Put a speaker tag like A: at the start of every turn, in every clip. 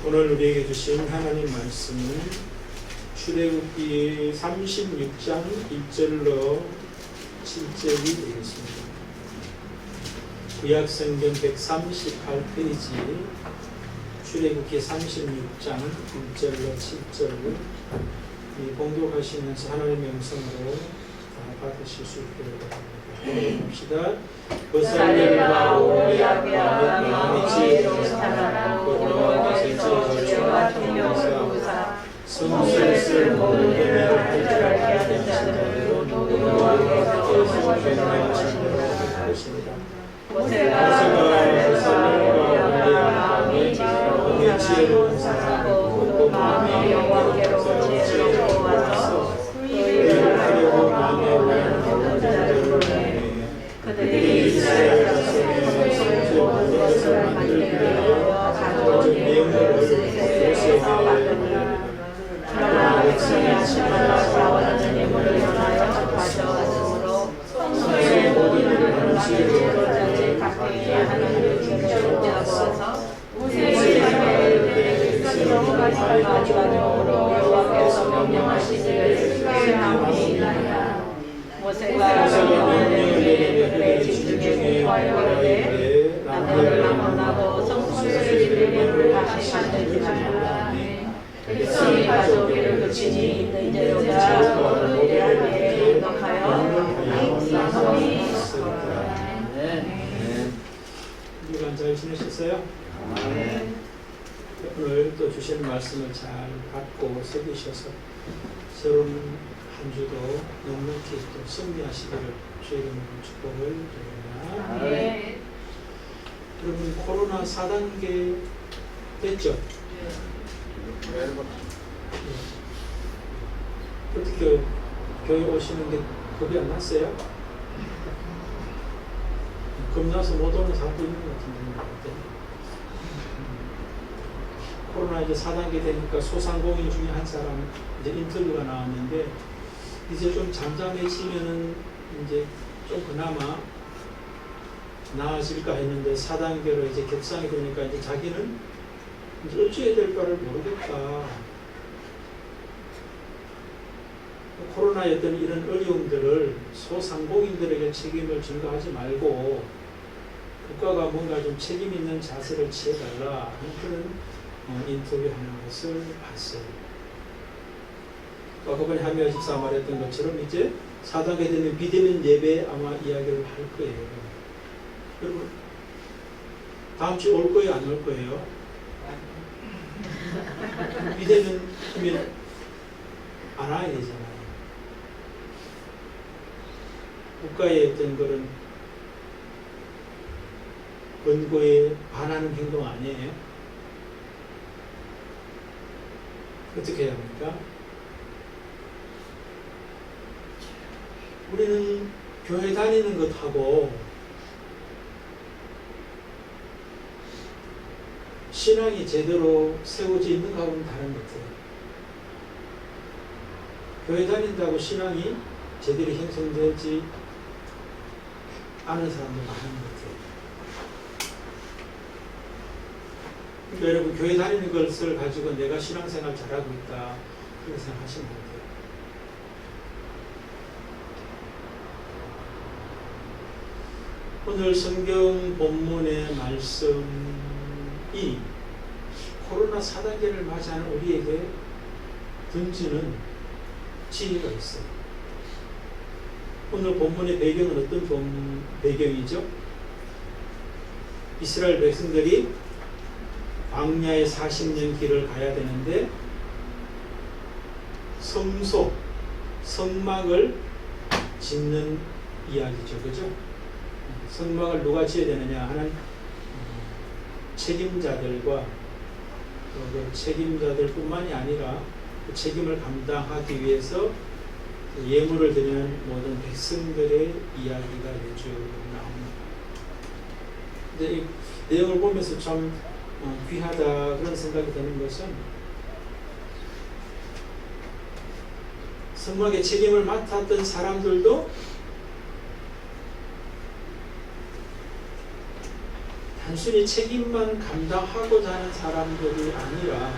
A: 오늘 우리에게 주신 하나님 말씀은 출애굽기 36장 1절로 7절이 되겠습니다. 구약성경 138페이지 출애굽기 36장 1절로 7절을 봉독하시면서 하나님의 음성으로 받으실 수 있도록 합니다. 봅시다.
B: 보살렐과 오야베와 마음이 지혜로운 사람 여호와께서 저주와 통명을 부사 성소를 모든 은혜를 발전하게 하는 자들로 여호와께서 성소를 하시니라. 모세가 보살렐과 마음이 지혜로운 사람 마음이 여호와께로 지혜롭고 와서 의를 하려고 마음에 원하는 모든 자들로 그들이 이스라엘 자손의 성소 것을 만들기 위하여 가져온 예물에서 만드니라. 그러나 백성이 아침마다 자원하는 예물을 전하여 가져왔으므로 성소의 모든 예물은 지혜로운 각기 하나님의 중심으로 되어서 모세의 백성이 가져오므로 여호와께서 명령하시기를 수행하옵니이다. 모세가 명령을 집중에 구하여 이르되 남녀를 만나고 성소의 예물을 다시 만들지 말라. 백성이 가져오기를 그치니 이제로가 모든 일에 응답하여 사성이 있었더라.
A: 주간 잘 지내셨어요? 오늘 또 주시는 말씀을 잘 받고 새기셔서 새로운 한 주도 넉넉히 또 승리하시기를 주의 이름으로 축복을 드립니다. 여러분 코로나 4단계 됐죠? 어떻게 교회 오시는 게 겁이 안 났어요? 겁나서 못 오는 사람도 있는 것 같은데 코로나 이제 4단계 되니까 소상공인 중에 한 사람 이제 인터뷰가 나왔는데 이제 좀 잠잠해지면은 이제 좀 그나마 나아질까 했는데 4단계로 이제 격상이 되니까 이제 자기는 이제 어찌해야 될까를 모르겠다. 코로나의 어떤 이런 어려움들을 소상공인들에게 책임을 전가하지 말고 국가가 뭔가 좀 책임 있는 자세를 취해달라 하는 그런 인터뷰하는 것을 봤어요. 그번에 한미아 집사 말했던 것처럼 이제 4단계 되면 비대면 예배 아마 이야기를 할 거예요. 여러분 다음 주에 올 거예요? 안 올 거예요? 비대면 하면 안 와야 되잖아요. 국가의 어떤 그런 권고에 반하는 행동 아니에요? 어떻게 해야 합니까? 우리는 교회 다니는 것하고 신앙이 제대로 세워져 있는 것하고는 다른 것 같아요. 교회 다닌다고 신앙이 제대로 형성되지 않은 사람도 많은 것 같아요. 그러니까 여러분 교회 다니는 것을 가지고 내가 신앙생활 잘하고 있다 그렇게 생각하시면 돼요. 오늘 성경 본문의 말씀이 코로나 4단계를 맞이하는 우리에게 던지는 지혜가 있어요. 오늘 본문의 배경은 어떤 배경이죠? 이스라엘 백성들이 광야의 40년 길을 가야 되는데 성소, 성막을 짓는 이야기죠. 그죠? 성막을 누가 지어야 되느냐 하는 책임자들과 그 책임자들뿐만이 아니라 그 책임을 감당하기 위해서 예물을 드리는 모든 백성들의 이야기가 쭉 나옵니다. 근데 이 내용을 보면서 참 귀하다 그런 생각이 드는 것은 성막의 책임을 맡았던 사람들도 단순히 책임만 감당하고자 하는 사람들이 아니라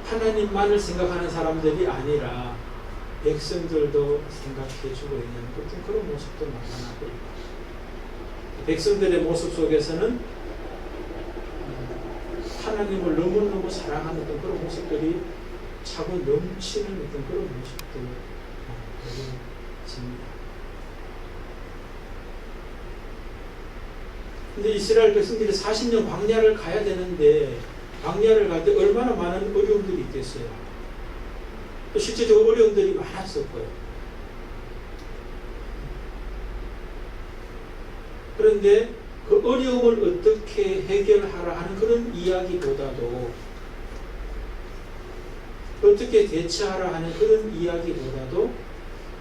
A: 하나님만을 생각하는 사람들이 아니라 백성들도 생각해주고 있는 어떤 그런 모습도 나타나고 있고, 백성들의 모습 속에서는 하나님을 너무너무 사랑하는 어떤 그런 모습들이 차고 넘치는 어떤 그런 모습도 보여집니다. 근데 이스라엘 백성들이 40년 광야를 가야 되는데 광야를 갈 때 얼마나 많은 어려움들이 있겠어요. 또 실제적으로 어려움들이 많았었고요. 그런데 그 어려움을 어떻게 해결하라 하는 그런 이야기보다도, 어떻게 대처하라 하는 그런 이야기보다도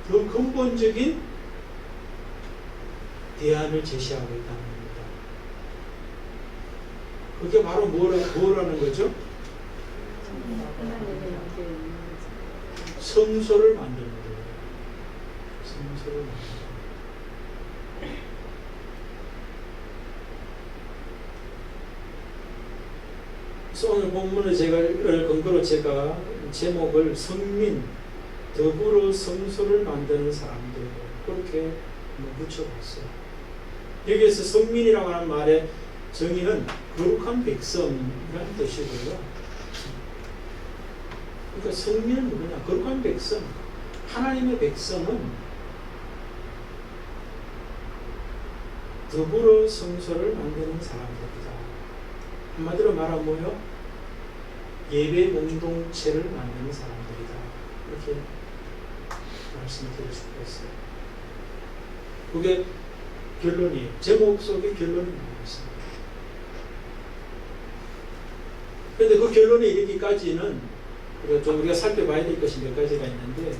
A: 더 근본적인 대안을 제시하고 있다는 겁니다. 그게 바로 뭐라는 거죠? 성소를 만드는 거예요. 성소를 만드는 거예요. 그래서 오늘 본문을 근거로 제가 제목을 성민, 더불어 성소를 만드는 사람들, 그렇게 붙여봤어요. 여기에서 성민이라고 하는 말의 정의는 거룩한 백성이라는 뜻이고요. 그러니까 성민은 누구냐? 거룩한 백성. 하나님의 백성은 더불어 성소를 만드는 사람들이다. 한마디로 말하면 뭐요? 예배 공동체를 만드는 사람들이다. 이렇게 말씀드릴 수가 있어요. 그게 결론이에요. 제목 속에 결론이 나와 있습니다. 그런데 그 결론에 이르기까지는 우리가 살펴봐야 될 것이 몇 가지가 있는데,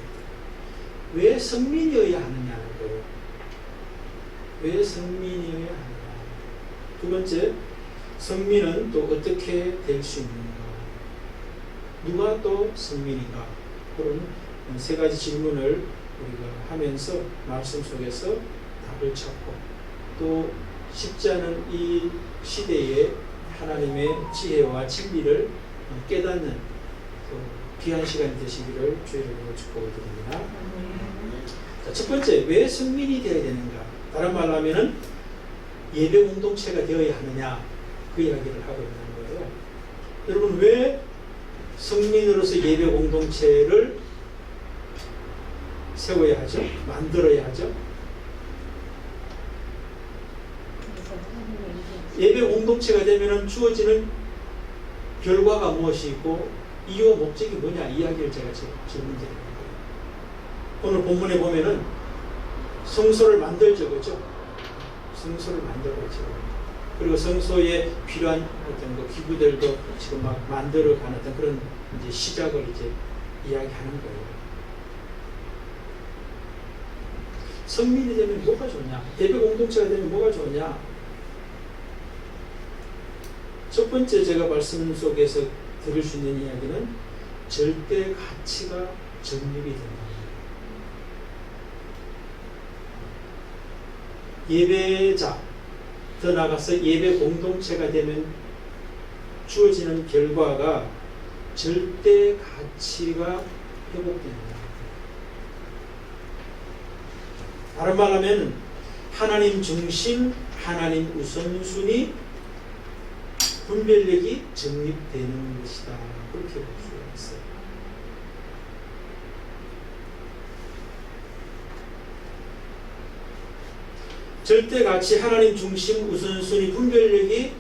A: 왜 성민이어야 하느냐는 거예요. 왜 성민이어야 하느냐. 두 번째, 성민은 또 어떻게 될 수 있는가? 누가 또 성민인가? 그런 세 가지 질문을 우리가 하면서 말씀 속에서 답을 찾고, 또 쉽지 않은 이 시대에 하나님의 지혜와 진리를 깨닫는 귀한 시간이 되시기를 주의 이름으로 축복드립니다. 첫 번째, 왜 성민이 되어야 되는가? 다른 말로 하면은 예배 공동체가 되어야 하느냐, 그 이야기를 하고 있는 거예요. 여러분, 왜 성민으로서 예배 공동체를 세워야 하죠? 만들어야 하죠? 예배 공동체가 되면 주어지는 결과가 무엇이 있고 이유와 목적이 뭐냐, 이야기를 제가 질문드리는 거예요. 오늘 본문에 보면은 성소를 만들죠, 그죠? 성소를 만들어죠. 그리고 성소에 필요한 어떤 기구들도 지금 막 만들어가는 어떤 그런 이제 시작을 이제 이야기하는 거예요. 성민이 되면 뭐가 좋냐? 예배 공동체가 되면 뭐가 좋냐? 첫 번째 제가 말씀 속에서 들을 수 있는 이야기는 절대 가치가 정립이 된다. 예배자, 더 나아가서 예배 공동체가 되면 주어지는 결과가 절대 가치가 회복된다. 다른 말하면 하나님 중심, 하나님 우선순위, 분별력이 정립되는 것이다. 그렇게 볼 수가 있어요. 절대가치, 하나님 중심, 우선순위, 분별력이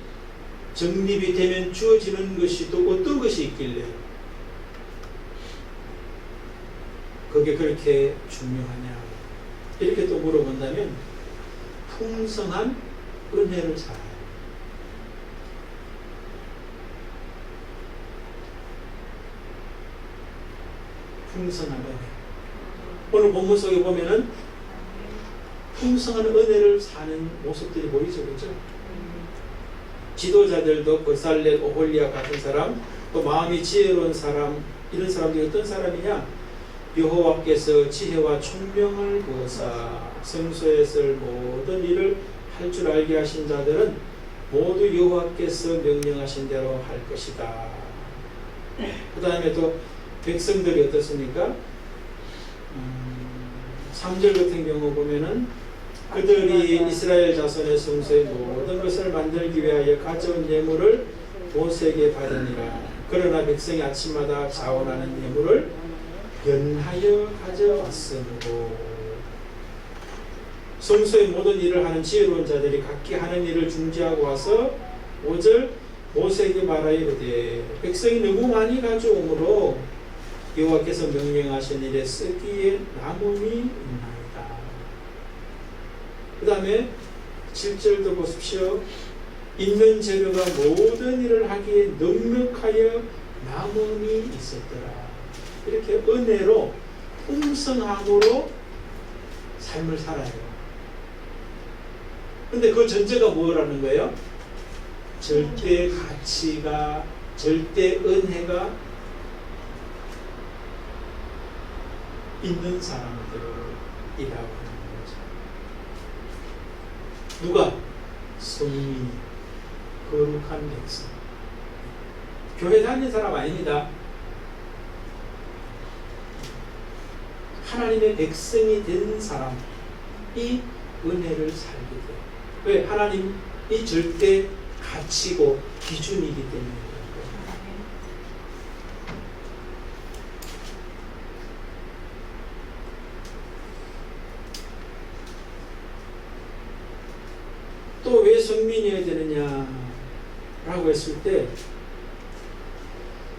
A: 정립이 되면 주어지는 것이 또 어떤 것이 있길래 그게 그렇게 중요하냐, 이렇게 또 물어본다면 풍성한 은혜를 살아요. 풍성한 은혜. 오늘 본문 속에 보면은 풍성한 은혜를 사는 모습들이 보이죠, 그렇죠? 지도자들도 버살렛, 오홀리아 같은 사람, 또 마음이 지혜로운 사람, 이런 사람들이 어떤 사람이냐? 여호와께서 지혜와 총명을 부어사 성소에 쓸 모든 일을 할 줄 알게 하신 자들은 모두 여호와께서 명령하신 대로 할 것이다. 그 다음에 또 백성들이 어떻습니까? 3절 같은 경우 보면은 그들이 이스라엘 자손의 성소의 모든 것을 만들기 위하여 가져온 예물을 모세에게 받으니라. 그러나 백성이 아침마다 자원하는 예물을 연하여 가져왔으므로 성소의 모든 일을 하는 지혜로운 자들이 각기 하는 일을 중지하고 와서 5절 모세에게 말하이르되 백성이 너무 많이 가져오므로 여호와께서 명령하신 일에 쓰기에 남음이 있나이다. 그 다음에 7절도 보십시오. 있는 재료가 모든 일을 하기에 넉넉하여 남음이 있었더라. 이렇게 은혜로 풍성함으로 삶을 살아요. 근데 그 전제가 뭐라는 거예요? 절대 가치가, 절대 은혜가 있는 사람들이라고 하는 거죠. 누가? 성민이, 거룩한 백성. 교회 다니는 사람 아닙니다. 하나님의 백성이 된 사람이 은혜를 살게 돼요. 왜? 하나님이 절대 가치고 기준이기 때문에. 또 왜 성민이어야 되느냐라고 했을 때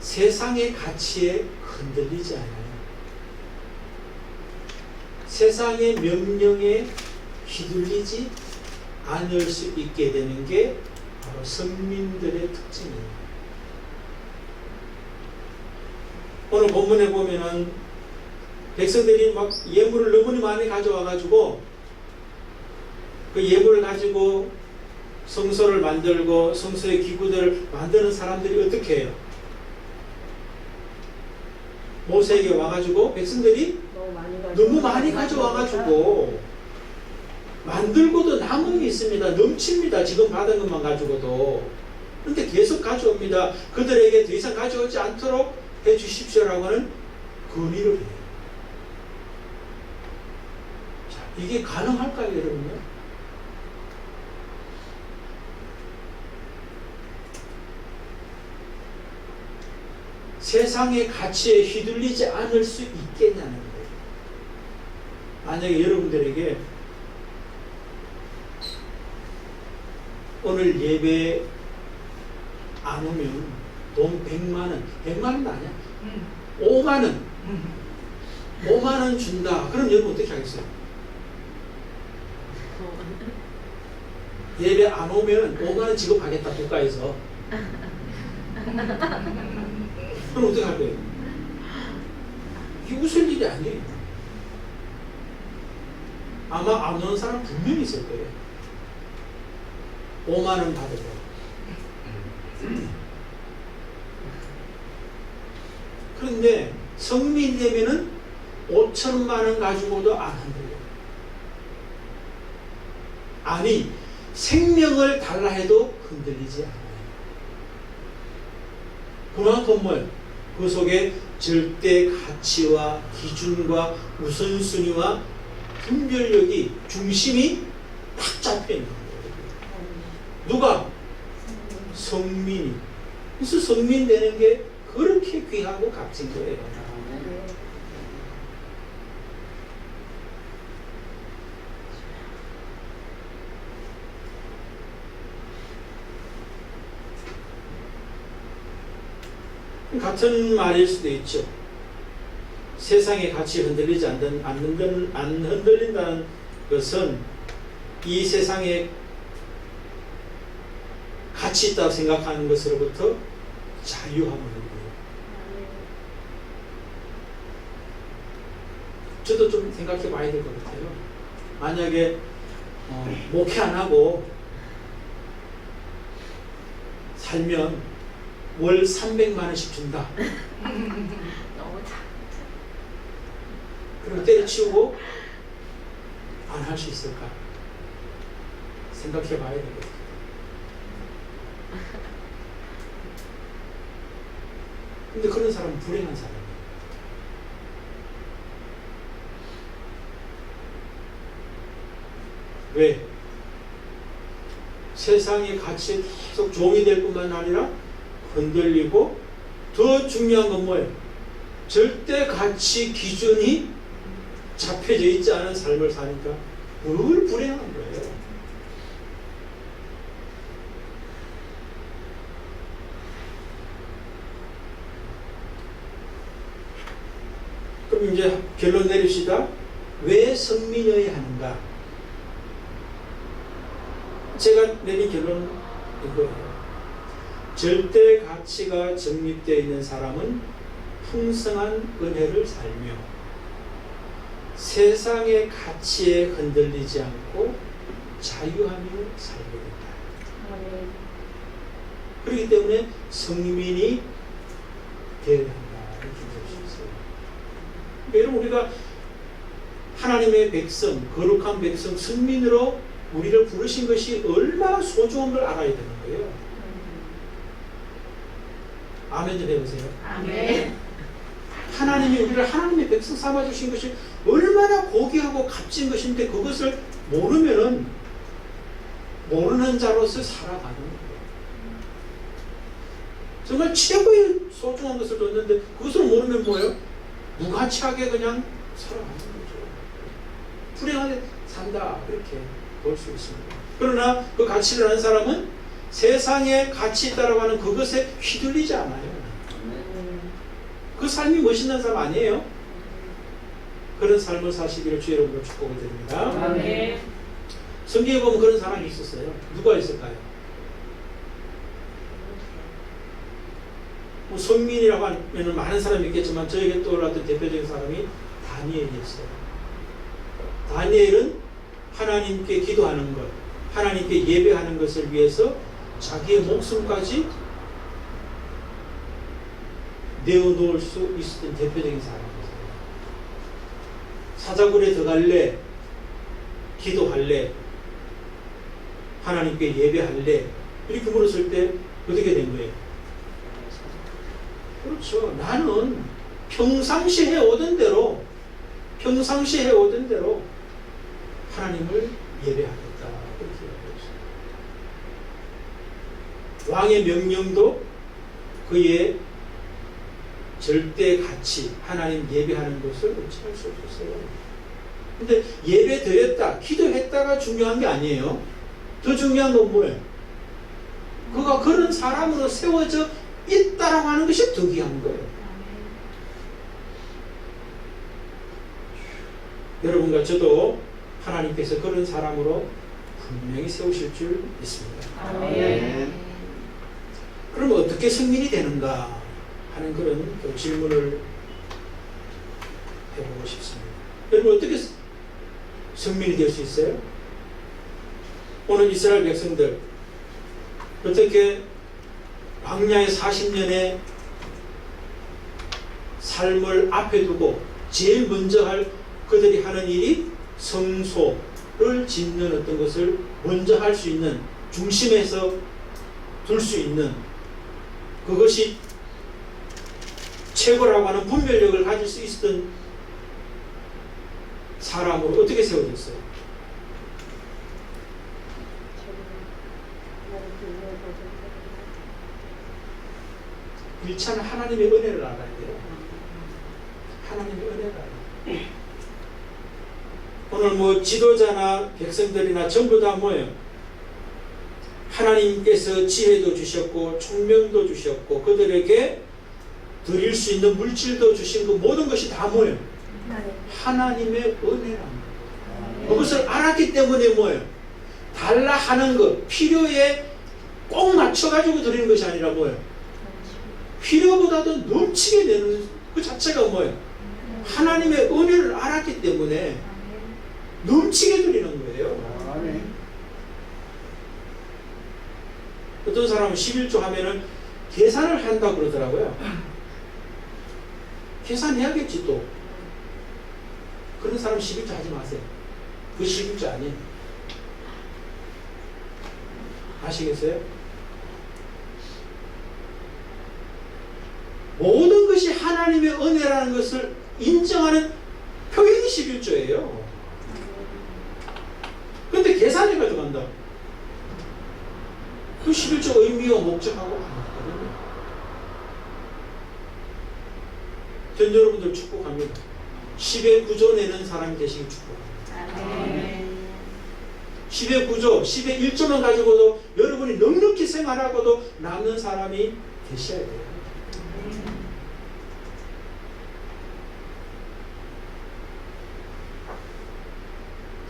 A: 세상의 가치에 흔들리지 않아요. 세상의 명령에 휘둘리지 않을 수 있게 되는 게 바로 성민들의 특징이에요. 오늘 본문에 보면은 백성들이 막 예물을 너무 많이 가져와가지고 그 예물을 가지고 성소를 만들고 성소의 기구들을 만드는 사람들이 어떻게 해요? 모세에게 와가지고 백성들이 너무 많이 가져와가지고 만들고도 남음이 있습니다. 넘칩니다. 지금 받은 것만 가지고도. 그런데 계속 가져옵니다. 그들에게 더 이상 가져오지 않도록 해주십시오라고 하는 건의를 해요. 자, 이게 가능할까요, 여러분요? 세상의 가치에 휘둘리지 않을 수 있겠냐는 거예요. 만약에 여러분들에게 오늘 예배 안 오면 돈 100만원, 100만원도 아니야. 5만원, 5만원 준다. 그럼 여러분 어떻게 하겠어요? 예배 안 오면 5만원 지급하겠다, 국가에서. 그럼 어떻게 할 거예요? 이게 웃을 일이 아니에요. 아마 안 오는 사람 분명히 있을 거예요. 5만원 받으러. 그런데 성민 되면은 5천만원 가지고도 안 한대요. 아니, 생명을 달라 해도 흔들리지 않아요. 그만큼 뭐예요? 그 속에 절대 가치와 기준과 우선순위와 분별력이, 중심이 딱 잡혀 있는 거예요. 누가? 성민이. 그래서 성민 되는 게 그렇게 귀하고 값진 거예요. 같은 말일 수도 있죠. 세상의 가치에 흔들리지 안 흔들린다는 것은 이 세상에 가치 있다고 생각하는 것으로부터 자유함을 누려요. 저도 좀 생각해 봐야 될 것 같아요. 만약에 목회 안 하고 살면 월 300만 원씩 준다.
B: 너무 작죠.
A: 그리고 때려치우고 안 할 수 있을까? 생각해 봐야 되거든요. 근데 그런 사람은 불행한 사람이에요. 왜? 세상의 가치에 계속 종이 될 뿐만 아니라 흔들리고, 더 중요한 건 뭐예요? 절대 가치 기준이 잡혀져 있지 않은 삶을 사니까 늘 불행한 거예요. 그럼 이제 결론 내립시다. 왜 성민여야 하는가? 제가 내린 결론은 이거예요. 절대 가치가 정립되어 있는 사람은 풍성한 은혜를 살며 세상의 가치에 흔들리지 않고 자유하며 살게 된다. 그렇기 때문에 성민이 되어야 한다. 이렇게 볼 수 있어요. 여러분, 우리가 하나님의 백성, 거룩한 백성, 성민으로 우리를 부르신 것이 얼마나 소중한 걸 알아야 되는 거예요. 아멘 좀 해보세요.
B: 아멘.
A: 하나님이 우리를 하나님의 백성 삼아주신 것이 얼마나 고귀하고 값진 것인데 그것을 모르면은 모르는 자로서 살아가는 거예요. 정말 최고의 소중한 것을 줬는데 그것을 모르면 뭐예요? 무가치하게 그냥 살아가는 거죠. 불행하게 산다, 그렇게 볼 수 있습니다. 그러나 그 가치를 아는 사람은 세상에 가치 있다라고 하는 그것에 휘둘리지 않아요. 그 삶이 멋있는 삶 아니에요? 그런 삶을 사시기를 주 여러분으로 축복을 드립니다.
B: 아멘.
A: 성경에 보면 그런 사람이 있었어요. 누가 있을까요? 뭐 성민이라고 하면 많은 사람이 있겠지만 저에게 떠올랐던 대표적인 사람이 다니엘이었어요. 다니엘은 하나님께 기도하는 것, 하나님께 예배하는 것을 위해서 자기의 목숨까지 내어놓을 수 있었던 대표적인 사람이었어요. 사자굴에 들어갈래, 기도할래, 하나님께 예배할래, 이렇게 물었을 때 어떻게 된 거예요? 그렇죠. 나는 평상시 해오던 대로 하나님을 예배하겠다. 그렇게 얘기했어요. 왕의 명령도 그의 절대 가치, 하나님 예배하는 것을 의지할 수 없었어요. 근데 예배 드렸다, 기도했다가 중요한 게 아니에요. 더 중요한 건 뭐예요? 그가 그런 사람으로 세워져 있다라고 하는 것이 더 귀한 거예요. 여러분과 저도 하나님께서 그런 사람으로 분명히 세우실 줄 믿습니다.
B: 아멘.
A: 그럼 어떻게 성민이 되는가 하는 그런 질문을 해보고 싶습니다. 여러분, 어떻게 성민이 될 수 있어요? 오늘 이스라엘 백성들 어떻게 광야의 40년의 삶을 앞에 두고 제일 먼저 할 그들이 하는 일이 성소를 짓는 어떤 것을 먼저 할 수 있는, 중심에서 둘 수 있는, 그것이 최고라고 하는 분별력을 가질 수 있었던 사람으로 어떻게 세워졌어요? 일차는 하나님의 은혜를 알아야 돼요. 하나님의 은혜를 알아야 돼요. 오늘 뭐 지도자나 백성들이나 전부 다 뭐예요? 하나님께서 지혜도 주셨고 총명도 주셨고 그들에게 드릴 수 있는 물질도 주신 그 모든 것이 다 뭐예요? 하나님의 은혜랍니다. 그것을 알았기 때문에 뭐예요? 달라 하는 것, 필요에 꼭 맞춰가지고 드리는 것이 아니라 뭐예요? 필요보다도 넘치게 되는 그 자체가 뭐예요? 하나님의 은혜를 알았기 때문에 넘치게 드리는 거예요. 어떤 사람은 11조 하면은 계산을 한다고 그 그러더라고요. 계산해야겠지 또. 그런 사람 11조 하지 마세요. 그 11조 아니에요. 아시겠어요? 모든 것이 하나님의 은혜라는 것을 인정하는 표현이 11조예요. 근데 계산해 가져간다. 그 11조 의미와 목적하고 안 맞거든요. 전 여러분들 축복합니다. 10의 9조 내는 사람이 되시길 축복합니다. 10의 9조, 10의 1조만 가지고도 여러분이 넉넉히 생활하고도 남는 사람이 되셔야 돼요.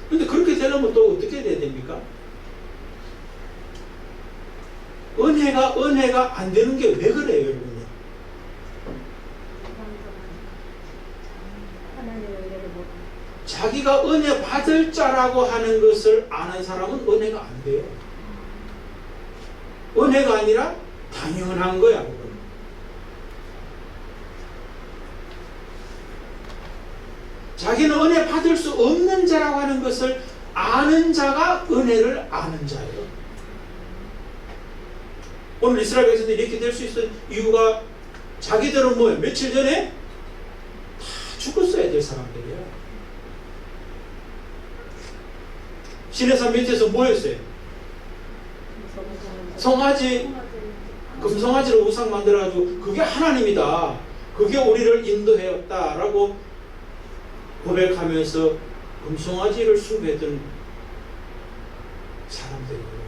A: 근데 그렇게 되려면 또 어떻게 돼야 됩니까? 은혜가 안 되는 게 왜 그래요, 여러분요? 자기가 은혜 받을 자라고 하는 것을 아는 사람은 은혜가 안 돼요. 은혜가 아니라 당연한 거야, 그건. 자기는 은혜 받을 수 없는 자라고 하는 것을 아는 자가 은혜를 아는 자예요. 오늘 이스라엘 백성들이 이렇게 될 수 있는 이유가 자기들은 뭐예요? 며칠 전에 다 죽었어야 될 사람들이에요. 시내산 밑에서 뭐였어요? 송아지, 금송아지로 우상 만들어가지고 그게 하나님이다. 그게 우리를 인도해왔다라고 고백하면서 금송아지를 숭배했던 사람들이에요.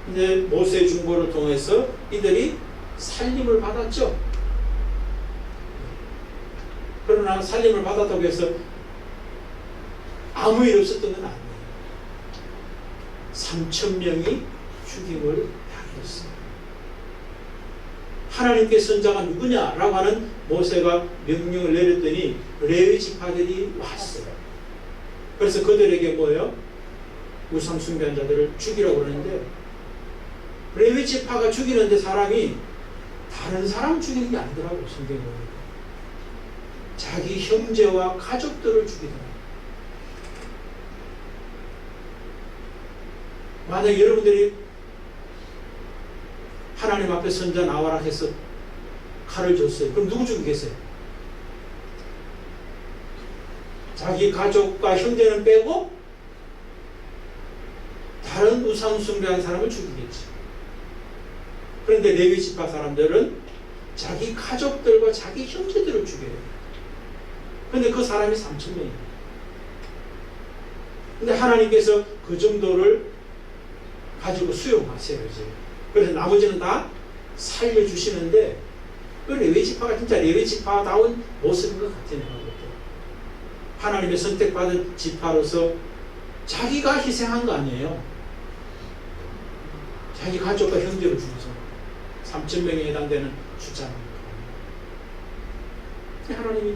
A: 근데 모세의 중보를 통해서 이들이 살림을 받았죠. 그러나 살림을 받았다고 해서 아무 일 없었던 건 아니에요. 3,000명이 죽임을 당했어요. 하나님께 선자가 누구냐라고 하는 모세가 명령을 내렸더니 레위 지파들이 왔어요. 그래서 그들에게 뭐예요? 우상 숭배한 자들을 죽이라고 그러는데 레위 지파가 죽이는데 사람이 다른 사람 죽이는 게 아니더라고요. 성경에 보니까 자기 형제와 가족들을 죽이더라고요. 만약 여러분들이 하나님 앞에 선자 나와라 해서 칼을 줬어요. 그럼 누구 죽이겠어요? 자기 가족과 형제는 빼고 다른 우상 숭배한 사람을 죽이겠지. 그런데 레위 지파 사람들은 자기 가족들과 자기 형제들을 죽여요. 그런데 그 사람이 3,000명이에요. 근데 하나님께서 그 정도를 가지고 수용하세요, 이제. 그래서 나머지는 다 살려주시는데, 그 레위지파가 진짜 레위지파다운 모습인 것 같아요. 하나님의 선택받은 지파로서 자기가 희생한 거 아니에요. 자기 가족과 형제를 죽여서 3,000명에 해당되는 숫자입니다. 하나님이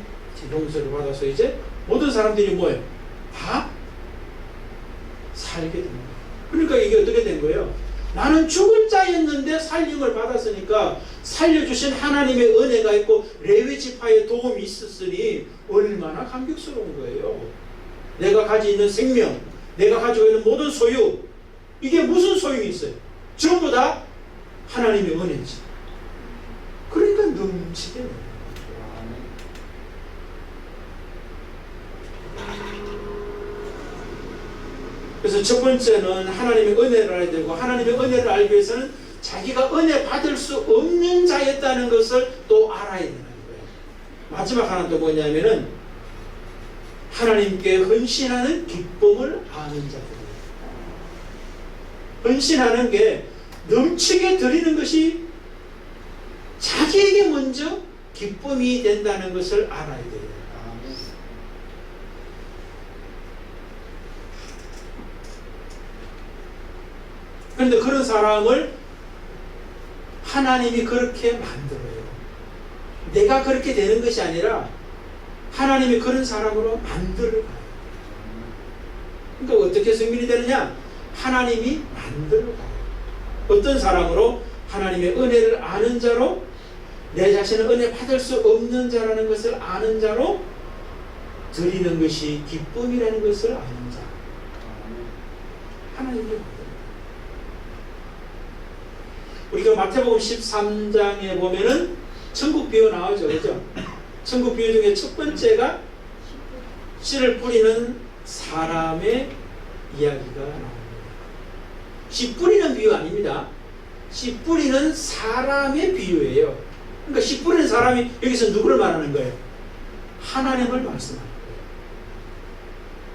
A: 용서를 받아서 이제 모든 사람들이 뭐예요? 다 살게 됩니다. 그러니까 이게 어떻게 된 거예요? 나는 죽을 자였는데 살림을 받았으니까 살려주신 하나님의 은혜가 있고 레위 지파의 도움이 있었으니 얼마나 감격스러운 거예요. 내가 가지고 있는 생명, 내가 가지고 있는 모든 소유, 이게 무슨 소용이 있어요? 전부 다 하나님의 은혜지. 그러니까 넘치게 돼요. 그래서 첫 번째는 하나님의 은혜를 알아야 되고, 하나님의 은혜를 알기 위해서는 자기가 은혜 받을 수 없는 자였다는 것을 또 알아야 되는 거예요. 마지막 하나 또 뭐냐면은 하나님께 헌신하는 기쁨을 아는 자들이에요. 헌신하는 게 넘치게 드리는 것이 자기에게 먼저 기쁨이 된다는 것을 알아야 돼요. 그런데 그런 사람을 하나님이 그렇게 만들어요. 내가 그렇게 되는 것이 아니라 하나님이 그런 사람으로 만들어가요. 그러니까 어떻게 승민이 되느냐? 하나님이 만들어가요. 어떤 사람으로? 하나님의 은혜를 아는 자로, 내 자신은 은혜 받을 수 없는 자라는 것을 아는 자로 드리는 것이 기쁨이라는 것을 아는 자. 하나님의 아들. 우리가 마태복음 13장에 보면은 천국 비유 나오죠. 그죠? 천국 비유 중에 첫 번째가 씨를 뿌리는 사람의 이야기가 나옵니다. 씨 뿌리는 비유 아닙니다. 씨 뿌리는 사람의 비유예요. 그러니까 씨 뿌리는 사람이 여기서 누구를 말하는 거예요? 하나님을 말씀하는 거예요.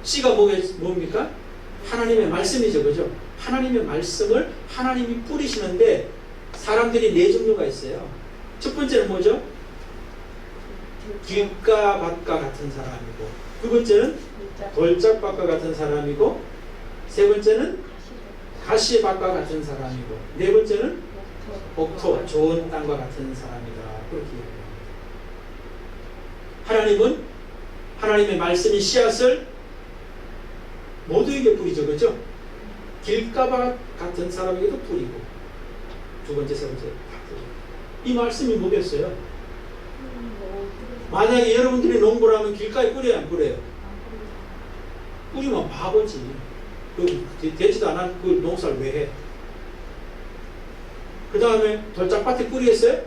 A: 씨가 뭡니까? 하나님의 말씀이죠. 그죠? 하나님의 말씀을 하나님이 뿌리시는데 사람들이 네 종류가 있어요. 첫 번째는 뭐죠? 길가 밭과 같은 사람이고, 두 번째는 돌짝밭과 같은 사람이고, 세 번째는 가시밭과 같은 사람이고, 네 번째는 옥토, 좋은 땅과 같은 사람이다. 그렇게 얘기합니다. 하나님은 하나님의 말씀이 씨앗을 모두에게 뿌리죠. 그죠? 길가밭 같은 사람에게도 뿌리고, 두 번째, 세 번째 다 뿌리고. 이 말씀이 뭐겠어요? 만약에 여러분들이 농부를 하면 길가에 뿌려요, 안 뿌려요? 뿌리면 바보지. 되지도 않은 그 농사를 왜 해? 그 다음에 돌짝밭에 뿌리겠어요?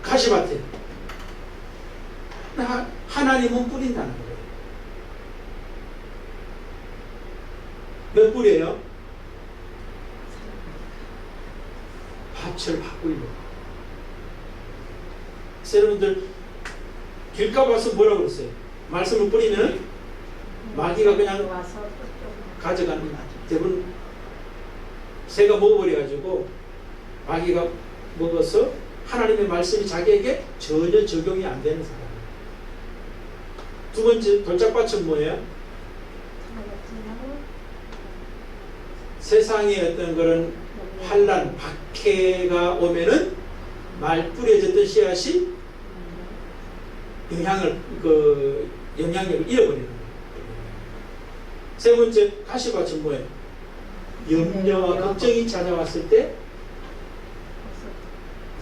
A: 가시밭에. 하나님은 뿌린다는 거예요. 몇 뿌려요? 밭을 바꾸려고. 여러분들 길가밭은 뭐라고 그랬어요? 말씀을 뿌리면 마귀가 그냥 가져가는, 대부분 새가 먹어버려가지고 마귀가 먹어서 하나님의 말씀이 자기에게 전혀 적용이 안 되는 사람. 두 번째 돌짝밭은 뭐예요? 세상에 어떤 그런 환란, 박해가 오면은 말 뿌려졌던 씨앗이 영향력을 잃어버리는 거예요. 세 번째 가시밭은 뭐예요? 염려와 걱정이 찾아왔을 때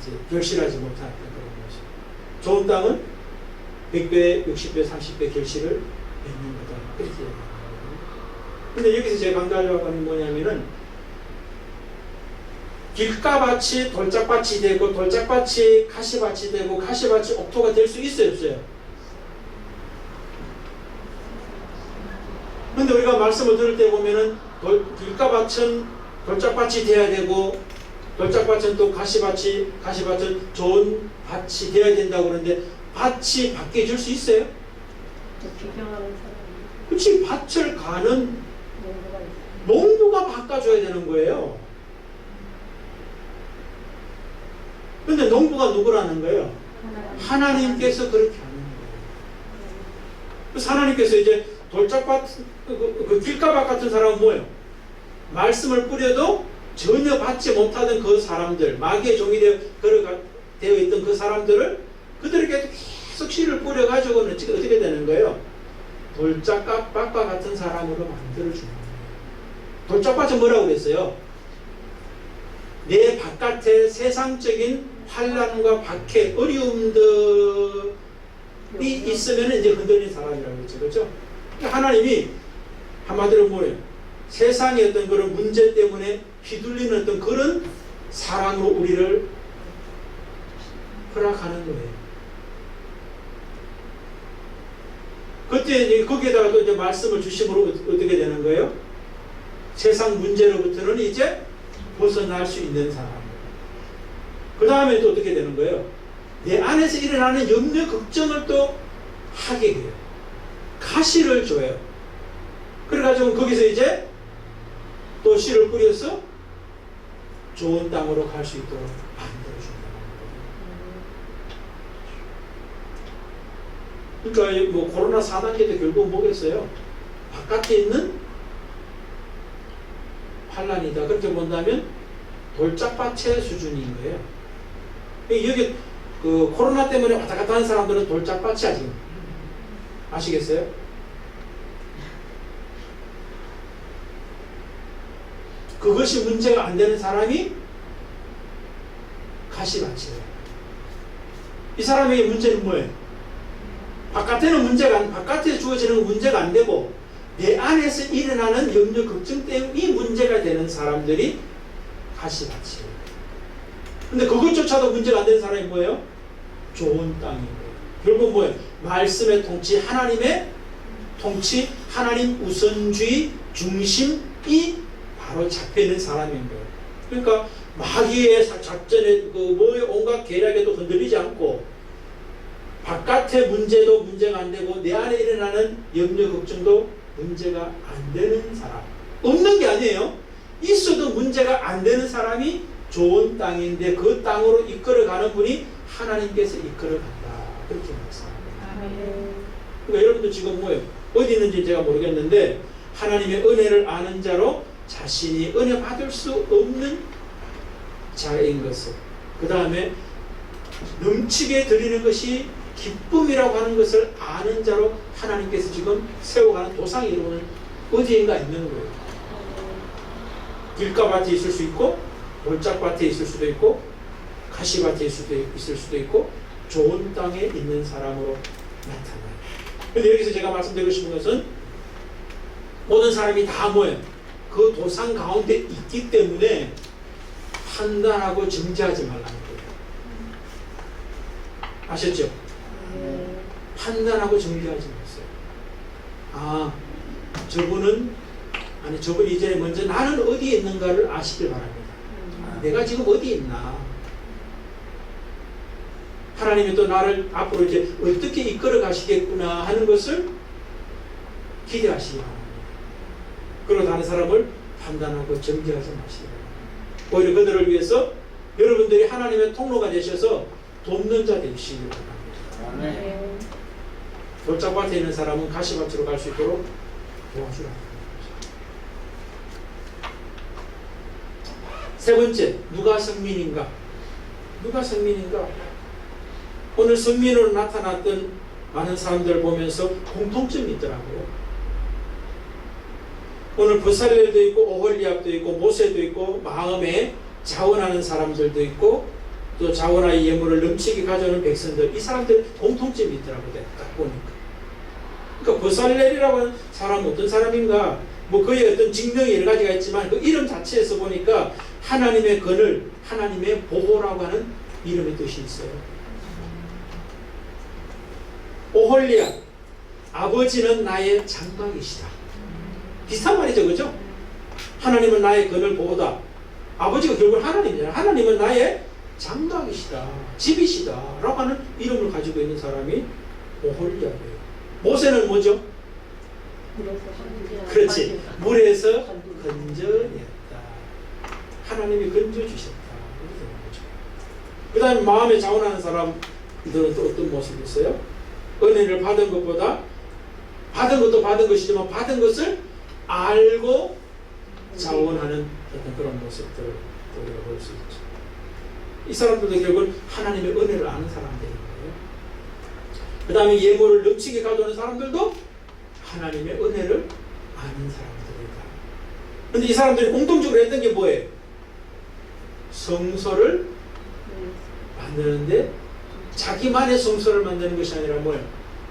A: 이제 결실하지 못하는 그런 것이. 좋은 땅은 100배, 60배, 30배 결실을 맺는 거다. 그렇게 얘기합니다. 근데 여기서 제가 강조하려고 하는 건 뭐냐면은 길가밭이 돌짝밭이 되고 돌짝밭이 가시밭이 되고 가시밭이 옥토가 될 수 있어요, 없어요? 근데 우리가 말씀을 들을 때 보면은 길가밭은 돌짝밭이 돼야 되고 돌짝밭은 또 가시밭은 좋은 밭이 돼야 된다고 그러는데 밭이 바뀌어질 수 있어요? 그렇지. 밭을 가는 농부가 바꿔줘야 되는 거예요. 근데 농부가 누구라는 거예요? 하나님께서 그렇게 하는 거예요. 그래서 하나님께서 이제 돌짝밭, 그 길가밭 같은 사람은 뭐예요? 말씀을 뿌려도 전혀 받지 못하던 그 사람들, 마귀의 종이 되어 있던 그 사람들을 그들에게 계속 씨를 뿌려가지고는 어떻게 되는 거예요? 돌짝밭과 같은 사람으로 만들어주는 거예요. 돌짝밭은 뭐라고 그랬어요? 내 바깥에 세상적인 환란과 박해, 어려움들이 있으면 이제 흔들린 사람이라고 했죠. 그렇죠? 하나님이 한마디로 뭐예요? 세상의 어떤 그런 문제 때문에 휘둘리는 어떤 그런 사랑으로 우리를 허락하는 거예요. 그때 이제 거기에다가 또 이제 말씀을 주심으로 어떻게 되는 거예요? 세상 문제로부터는 이제 벗어날 수 있는 사람. 그 다음에 또 어떻게 되는 거예요? 내 안에서 일어나는 염려, 걱정을 또 하게 해요. 가시를 줘요. 그래가지고 거기서 이제 또 씨를 뿌려서 좋은 땅으로 갈 수 있도록 만들어준다는 거예요. 그러니까 뭐 코로나 4단계도 결국 뭐겠어요? 바깥에 있는 환란이다. 그렇게 본다면 돌짝밭의 수준인 거예요. 여기 그 코로나 때문에 왔다 갔다 하는 사람들은 돌짝밭이야 지금. 아시겠어요? 그것이 문제가 안 되는 사람이 가시밭이에요. 이 사람에게 문제는 뭐예요? 바깥에 주어지는 문제가 안 되고 내 안에서 일어나는 염려, 걱정 때문에 문제가 되는 사람들이 가시밭이에요. 근데 그것조차도 문제가 안 되는 사람이 뭐예요? 좋은 땅인 거예요. 결국 뭐예요? 말씀의 통치, 하나님의 통치, 하나님 우선주의 중심이 바로 잡혀있는 사람인 거예요. 그러니까 마귀의 작전에 뭐의 온갖 계략에도 흔들리지 않고 바깥의 문제도 문제가 안 되고 내 안에 일어나는 염려 걱정도 문제가 안 되는 사람. 없는 게 아니에요. 있어도 문제가 안 되는 사람이 좋은 땅인데 그 땅으로 이끌어가는 분이 하나님께서 이끌어간다. 그렇게 말씀합니다. 그러니까 여러분도 지금 뭐예요? 어디 있는지 제가 모르겠는데 하나님의 은혜를 아는 자로 자신이 은혜 받을 수 없는 자인 것을, 그 다음에 넘치게 드리는 것이 기쁨이라고 하는 것을 아는 자로 하나님께서 지금 세워가는 도상 이루는 어디인가 있는 거예요. 길가밭에 있을 수 있고 돌짝밭에 있을 수도 있고 가시밭에 있을 수도 있고 좋은 땅에 있는 사람으로 나타나요. 그런데 여기서 제가 말씀드리고 싶은 것은 모든 사람이 다 뭐예요? 그 도상 가운데 있기 때문에 판단하고 정죄하지 말라는 거예요. 아셨죠? 판단하고 정죄하지 마세요. 저분이 이제 먼저 나는 어디에 있는가를 아시길 바랍니다. 내가 지금 어디 있나? 하나님이 또 나를 앞으로 이제 어떻게 이끌어 가시겠구나 하는 것을 기대하시기 바랍니다. 그리고 다른 사람을 판단하고 정죄하지 마시기 바랍니다. 오히려 그들을 위해서 여러분들이 하나님의 통로가 되셔서 돕는 자 되시기 바랍니다. 돌짝밭에 있는 사람은 가시밭으로 갈 수 있도록 도와주라. 세 번째, 누가 성민인가? 누가 성민인가? 오늘 성민으로 나타났던 많은 사람들을 보면서 공통점이 있더라고요. 오늘 부살렐도 있고 오홀리압도 있고 모세도 있고 마음에 자원하는 사람들도 있고 또 자원하의 예물을 넘치게 가져오는 백성들, 이 사람들 공통점이 있더라고요. 딱 보니까. 그러니까 부살렐이라고 하는 사람은 어떤 사람인가? 뭐 그의 어떤 직명이 여러 가지가 있지만 그 이름 자체에서 보니까 하나님의 건을, 하나님의 보호라고 하는 이름의 뜻이 있어요. 오홀리압, 아버지는 나의 장막이시다. 비슷한 말이죠, 그죠? 하나님은 나의 건을 보호다. 아버지가 결국 하나님이잖아요. 하나님은 나의 장막이시다, 집이시다 라고 하는 이름을 가지고 있는 사람이 오홀리압이에요. 모세는 뭐죠? 그렇지, 물에서 건져냈다. 하나님이 건져주셨다. 그 다음에 마음에 자원하는 사람들은 또 어떤 모습이 있어요? 은혜를 받은 것보다, 받은 것도 받은 것이지만 받은 것을 알고 자원하는 어떤 그런 모습들을 우리가 볼 수 있죠. 이 사람들도 결국은 하나님의 은혜를 아는 사람들인 거예요. 그 다음에 예물을 넘치게 가져오는 사람들도 하나님의 은혜를 아는 사람들이다. 그런데 이 사람들이 공통적으로 했던 게 뭐예요? 성소를 만드는데 자기만의 성소를 만드는 것이 아니라 뭐예요?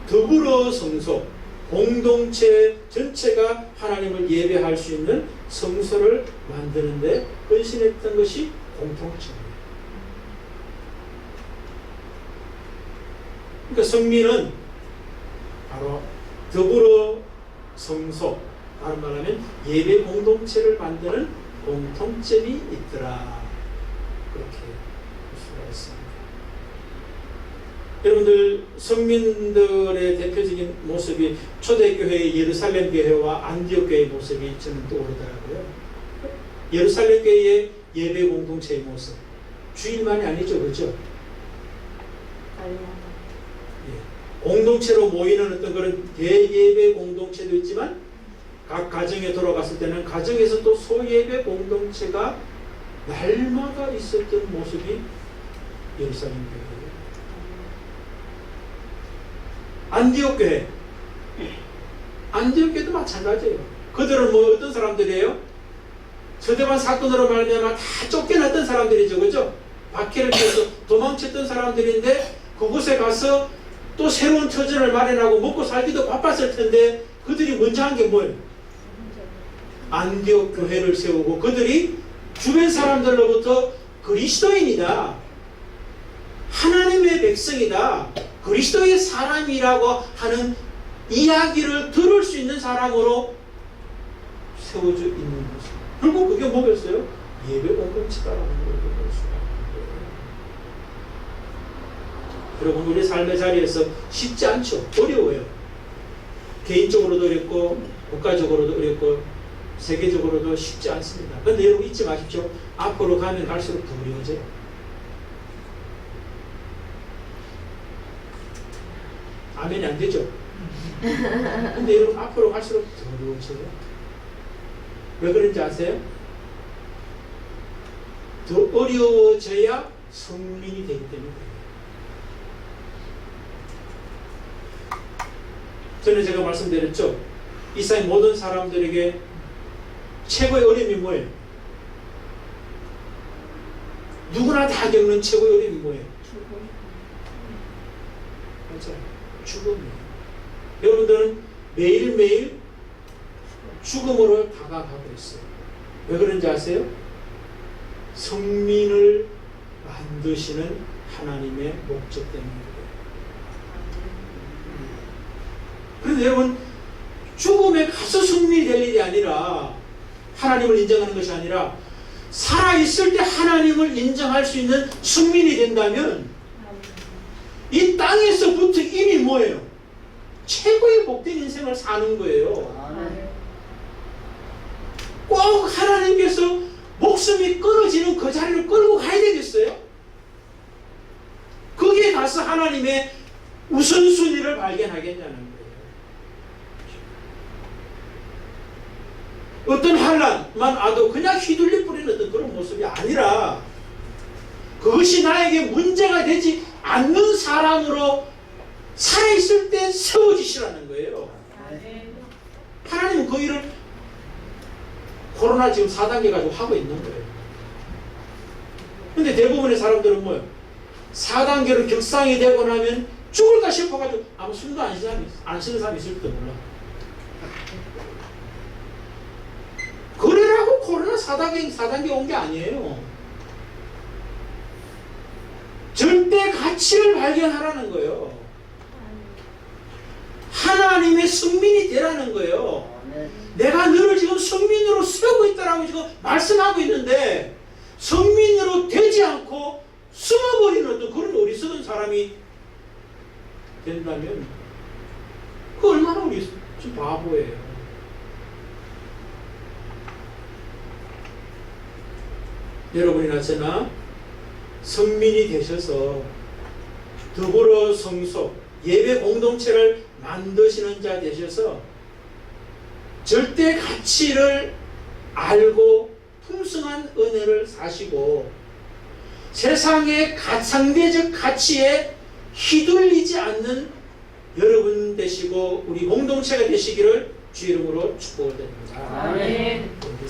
A: 더불어 성소, 공동체 전체가 하나님을 예배할 수 있는 성소를 만드는데 헌신했던 것이 공통점이에요. 그러니까 성민은 바로 더불어 성소, 다른 말하면 예배 공동체를 만드는 공통점이 있더라. 그렇게 볼 수가 있습니다. 여러분들, 성민들의 대표적인 모습이 초대교회의 예루살렘 교회와 안디옥 교회의 모습이 저는 떠오르더라고요. 예루살렘 교회의 예배 공동체의 모습, 주일만이 아니죠, 그렇죠? 공동체로 모이는 어떤 그런 대예배 공동체도 있지만 각 가정에 돌아갔을 때는 가정에서 또 소예배 공동체가 날마다 있었던 모습이 예루살렘 교회예요. 안디옥 교회, 안디옥 교회도 마찬가지예요. 그들은 뭐 어떤 사람들이에요? 서대반 사건으로 말미암아 다 쫓겨났던 사람들이죠, 그죠? 박해를 피해서 도망쳤던 사람들인데 그곳에 가서 또 새로운 터전을 마련하고 먹고 살기도 바빴을 텐데 그들이 먼저 한 게 뭐예요? 안디옥 교회를 세우고 그들이 주변 사람들로부터 그리스도인이다, 하나님의 백성이다, 그리스도의 사람이라고 하는 이야기를 들을 수 있는 사람으로 세워져 있는 것입니다. 결국 그게 뭐겠어요? 예배 공동체다라는 걸 볼 수가 있는 거예요. 여러분, 우리 삶의 자리에서 쉽지 않죠. 어려워요. 개인적으로도 어렵고 국가적으로도 어렵고 세계적으로도 쉽지 않습니다. 그런데 여러분 잊지 마십시오. 앞으로 가면 갈수록 더 어려워져요. 아멘이 안 되죠? 근데 여러분 앞으로 갈수록 더 어려워져요. 왜 그런지 아세요? 더 어려워져야 성민이 되기 때문에. 전에 제가 말씀드렸죠. 이 세상 모든 사람들에게 최고의 어려움이 뭐예요? 누구나 다 겪는 최고의 어려움이 뭐예요? 맞아요. 죽음이에요. 여러분들은 매일매일 죽음으로 다가가고 있어요. 왜 그런지 아세요? 성민을 만드시는 하나님의 목적 때문입니다. 그런데 여러분, 죽음에 가서 성민이 될 일이 아니라, 하나님을 인정하는 것이 아니라 살아있을 때 하나님을 인정할 수 있는 성민이 된다면 이 땅에서부터 이미 뭐예요? 최고의 복된 인생을 사는 거예요. 꼭 하나님께서 목숨이 끊어지는 그 자리를 끌고 가야 되겠어요? 거기에 가서 하나님의 우선순위를 발견하겠냐는 거예요. 어떤 환난만 와도 그냥 휘둘릴 뿌리는 어떤 그런 모습이 아니라 그것이 나에게 문제가 되지 않는 사람으로 살아있을 때 세워지시라는 거예요. 하나님은 그 일을 코로나 지금 4단계 가지고 하고 있는 거예요. 근데 대부분의 사람들은 뭐예요? 4단계로 격상이 되고 나면 죽을까 싶어가지고 아무 숨도 안 쉬는 사람이 있을지도 몰라. 그래라고 코로나 4단계 온 게 아니에요. 절대 가치를 발견하라는 거예요. 하나님의 성민이 되라는 거예요. 내가 너를 지금 성민으로 세우고 있다라고 지금 말씀하고 있는데 성민으로 되지 않고 숨어버리는 어떤 그런 어리석은 사람이 된다면 그 얼마나 우리 좀 바보예요. 여러분이나 저나 성민이 되셔서 더불어 성소, 예배 공동체를 만드시는 자 되셔서 절대 가치를 알고 풍성한 은혜를 사시고 세상의 상대적 가치에 휘둘리지 않는 여러분 되시고 우리 공동체가 되시기를 주 이름으로 축복을 드립니다.
B: 아멘.